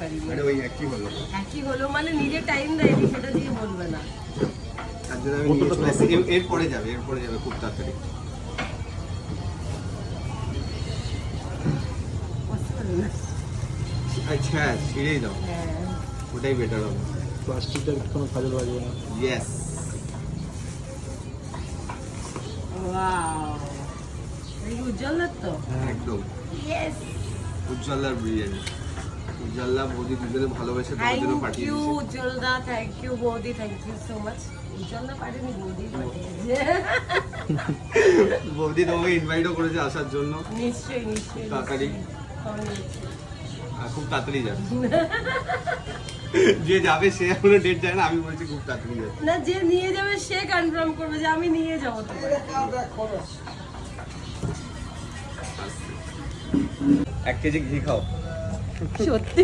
পারি। আরে ওই একই হলো। একই হলো মানে নিজে টাইম দেয়নি সেটা দিয়ে বলবে না। তার জন্য আমি নিয়ে চলে এসেছি। এরপরে যাবে খুব তাড়াতাড়ি। বুঝতে পারলি না? আচ্ছা ছিঁড়েই দাও, হ্যাঁ। ওটাই বেটার হবে। প্লাস্টিকটা কোনো কাজে লাগবে না। ইয়েস। ওয়াও, এই উজ্জ্বলার তো একদম ইয়েস। উজ্জ্বলার বিরিয়ানি। উজ্জ্বলা বৌদি দুজনে ভালোবেসে তোমার জন্য থ্যাংক পাঠিয়ে ইউ দিয়েছে। উজ্জ্বলদা, থ্যাংক ইউ বৌদি, থ্যাংক ইউ সো মাচ। উজ্জ্বলদা পারেনি, বৌদি পাঠিয়েছে। বৌদি তোমাকে ইনভাইটও করেছে আসার জন্য। নিশ্চয়ই নিশ্চয়ই তাড়াতাড়ি। নিশ্চয়ই। আর খুব তাড়াতাড়ি যাবে। যে যাবে সে এখনো ডেট যায় না, আমি বলছি খুব তাড়াতাড়ি যাবে। না, যে নিয়ে যাবে সে কনফার্ম করবে যে আমি নিয়ে যাবো তোমাকে। 1 কেজি ঘি খাও। সত্যি